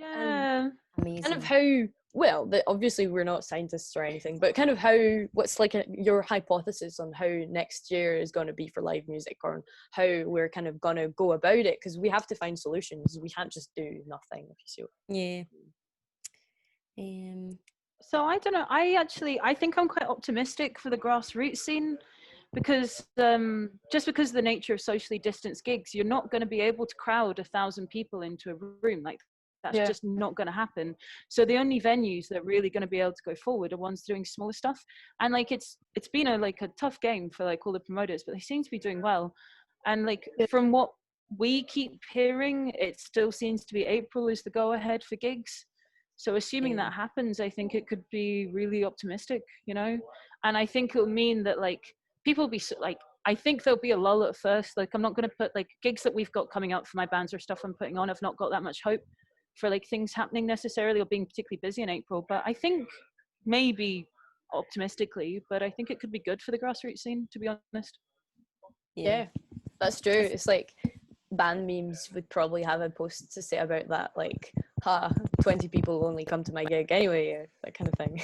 Yeah. Amazing. Kind of how, well, obviously we're not scientists or anything, but kind of how, what's like your hypothesis on how next year is going to be for live music, or how we're kind of going to go about it, because we have to find solutions. We can't just do nothing, if you see what So I don't know. I think I'm quite optimistic for the grassroots scene, because just because of the nature of socially distanced gigs, you're not going to be able to crowd 1,000 people into a room. Like, that's just not going to happen. So the only venues that are really going to be able to go forward are ones doing smaller stuff. And like, it's been a tough game for like all the promoters, but they seem to be doing well. And like, from what we keep hearing, it still seems to be April is the go ahead for gigs. So assuming that happens, I think it could be really optimistic, you know? And I think it'll mean that like, people will be like, I think there'll be a lull at first. Like, I'm not going to put like gigs that we've got coming up for my bands or stuff I'm putting on. I've not got that much hope for like things happening necessarily or being particularly busy in April. But I think maybe optimistically, but I think it could be good for the grassroots scene, to be honest. Yeah, that's true. It's like band memes would probably have a post to say about that, like, 20 people only come to my gig anyway, that kind of thing.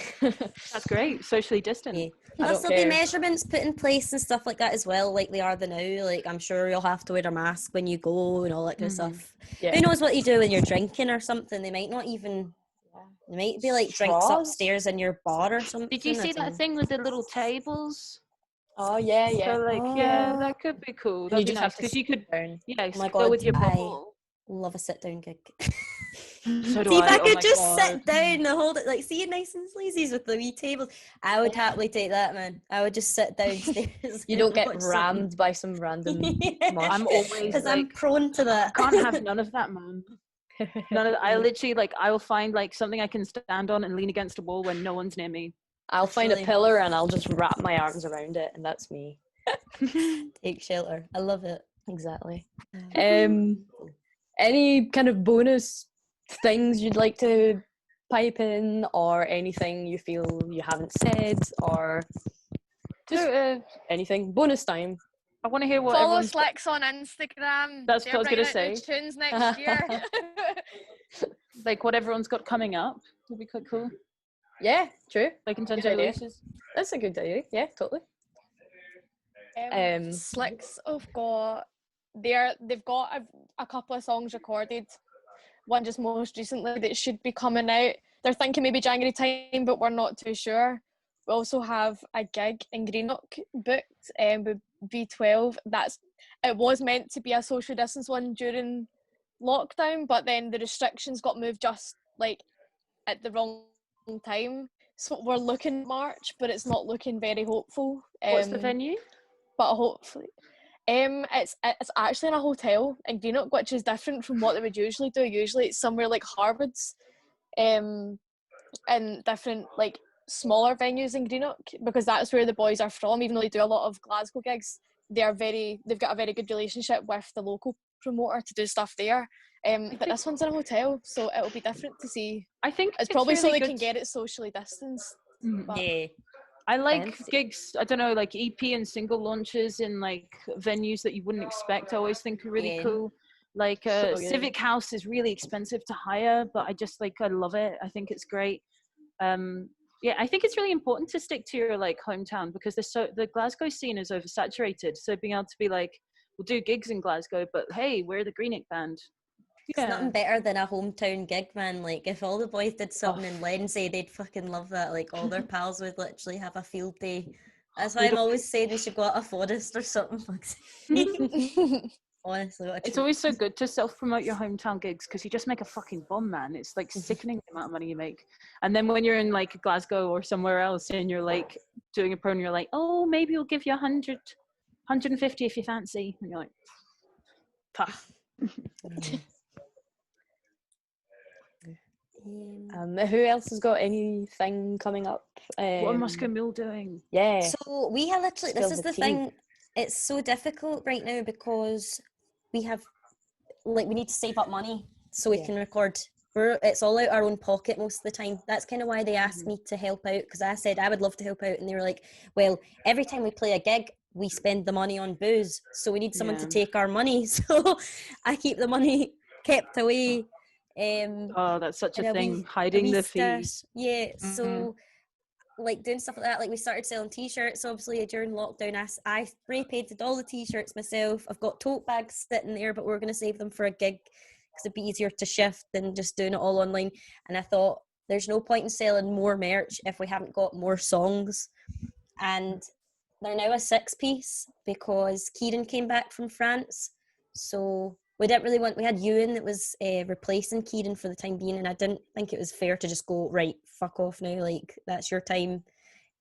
That's great. Socially distant. Plus there'll be measurements put in place and stuff like that as well, like they are the now. Like, I'm sure you'll have to wear a mask when you go and all that kind of stuff. Who knows what you do when you're drinking or something? They might not even, they might be like drinks upstairs in your bar or something. Did you see that thing with the little tables? Oh yeah. So like, that could be cool. That'd be nice, because you could go with your bubble. Love a sit down gig. So do see, if I oh could just sit down and hold it, like, see you nice and sleazy with the wee tables, I would happily take that, man. I would just sit downstairs. You don't get rammed by some random I'm always, because I'm prone to that. I can't have none of that, man. None of that. I literally, like, I will find like something I can stand on and lean against a wall when no one's near me. I'll find a pillar and I'll just wrap my arms around it, and that's me. Take shelter. I love it. Exactly. Any kind of bonus things you'd like to pipe in, or anything you feel you haven't said, or just anything? Bonus time. I want to hear what follow Slix on Instagram. That's what I was gonna say. Tunes next year. Like what everyone's got coming up would be quite cool. Yeah, true. Like in terms of releases. That's a good idea. Yeah, totally. Slix have got they've got a couple of songs recorded. One just most recently that should be coming out. They're thinking maybe January time, but we're not too sure. We also have a gig in Greenock booked with V12. It was meant to be a social distance one during lockdown, but then the restrictions got moved just like at the wrong time. So we're looking at March, but it's not looking very hopeful. What's the venue? But hopefully. It's actually in a hotel in Greenock, which is different from what they would usually do. Usually it's somewhere like Harwood's, and different like smaller venues in Greenock, because that's where the boys are from. Even though they do a lot of Glasgow gigs, they've got a very good relationship with the local promoter to do stuff there. But this one's in a hotel, so it'll be different to see. I think it's probably really so they good. Can get it socially distanced. Yeah. I like gigs, I don't know, like EP and single launches in like venues that you wouldn't expect. I always think are really cool. Like Civic House is really expensive to hire, but I love it. I think it's great. I think it's really important to stick to your like hometown, because the Glasgow scene is oversaturated. So being able to be like, we'll do gigs in Glasgow, but hey, we're the Greenock band. It's nothing better than a hometown gig, man. Like, if all the boys did something in Lindsay, they'd fucking love that. Like, all their pals would literally have a field day. That's why I'm always saying they should go out a forest or something. Honestly, it's always so good to self-promote your hometown gigs, because you just make a fucking bomb, man. It's like sickening the amount of money you make. And then when you're in like Glasgow or somewhere else and you're like doing a pro and you're like, oh, maybe we'll give you 100, 150 if you fancy. And you're like, pah. Who else has got anything coming up? What are Moskow Mule doing? Yeah. So we have literally, this is the thing, it's so difficult right now because we need to save up money so we can record. It's all out our own pocket most of the time. That's kind of why they asked me to help out, because I said I would love to help out, and they were like, well, every time we play a gig, we spend the money on booze, so we need someone to take our money. So I keep the money kept away. Oh, that's such a and thing, hiding the fee. Yeah, so like doing stuff like that, like we started selling t-shirts obviously during lockdown. I spray painted all the t-shirts myself. I've got tote bags sitting there, but we're going to save them for a gig because it'd be easier to shift than just doing it all online. And I thought there's no point in selling more merch if we haven't got more songs. And they're now a 6-piece because Kieran came back from France, so we didn't really want, we had Ewan that was replacing Kieran for the time being, and I didn't think it was fair to just go, right, fuck off now, like, that's your time.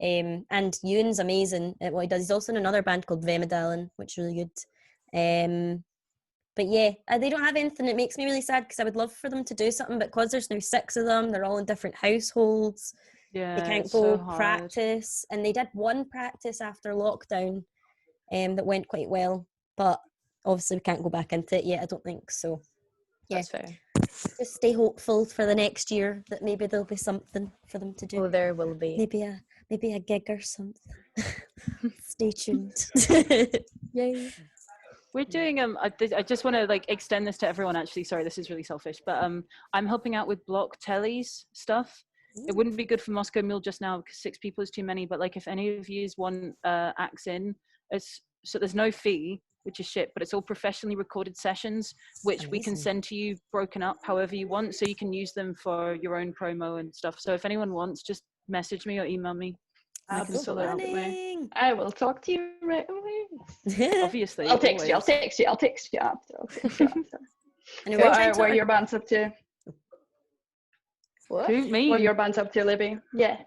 And Ewan's amazing at what he does. He's also in another band called Vemedallen, which is really good. But yeah, they don't have anything. It makes me really sad because I would love for them to do something, but because there's now 6 of them, they're all in different households. Yeah, they can't so go practice, and they did one practice after lockdown that went quite well, but obviously we can't go back into it yet, I don't think. So yeah, that's fair. just stay hopeful for the next year that maybe there'll be something for them to do. Oh, there will be. Maybe a gig or something. Stay tuned. Yay. We're doing I just want to like extend this to everyone, actually. Sorry, this is really selfish, but I'm helping out with Block Telly's stuff. It wouldn't be good for Moskow Mule just now because 6 people is too many, but like if any of you want acts in, so there's no fee, which is shit, but it's all professionally recorded sessions, which we can send to you broken up however you want, so you can use them for your own promo and stuff. So if anyone wants, just message me or email me. I can sort that out. I will talk to you right away. Obviously. I'll text you after. What are your bands up to? What? Who, me? What are your bands up to, Libby? Yeah.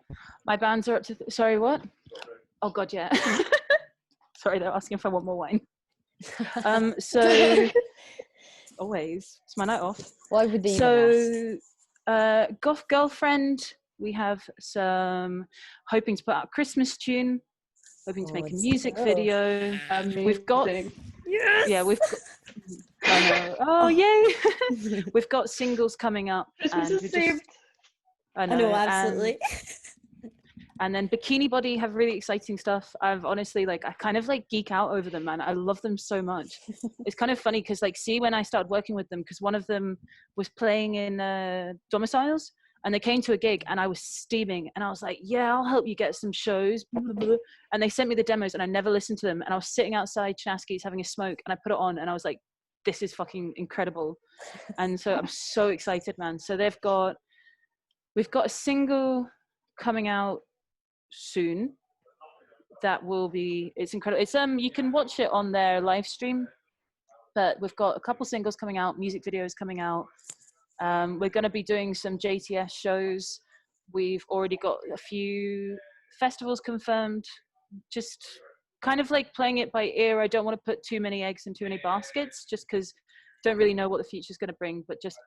My bands are up to, sorry, what? Oh God, yeah. Sorry, they're asking if I want more wine. So, always, it's my night off. Why would they even ask? Goth Girlfriend, we have some, hoping to put out a Christmas tune, hoping to make a music video. Amazing. We've got, yeah, we've got, I know, oh yay! We've got singles coming up. Christmas is saved. I know, absolutely. And then Bikini Body have really exciting stuff. I've honestly, like, I kind of like geek out over them, man. I love them so much. It's kind of funny because, like, see, when I started working with them, because one of them was playing in Domiciles, and they came to a gig, and I was steaming, and I was like, yeah, I'll help you get some shows. Blah, blah, blah. And they sent me the demos, and I never listened to them. And I was sitting outside Chinaski's having a smoke, and I put it on, and I was like, this is fucking incredible. And so I'm so excited, man. So we've got a single coming out soon that will be, it's incredible. It's you can watch it on their live stream, but we've got a couple singles coming out, music videos coming out. We're going to be doing some JTS shows. We've already got a few festivals confirmed, just kind of like playing it by ear. I don't want to put too many eggs in too many baskets, just because don't really know what the future's going to bring, but just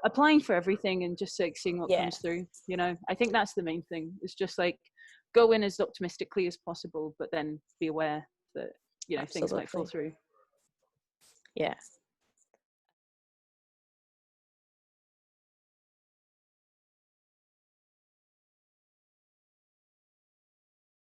applying for everything and just like seeing what comes through, you know. I think that's the main thing. It's just like go in as optimistically as possible, but then be aware that, you know, things might fall through. Yeah,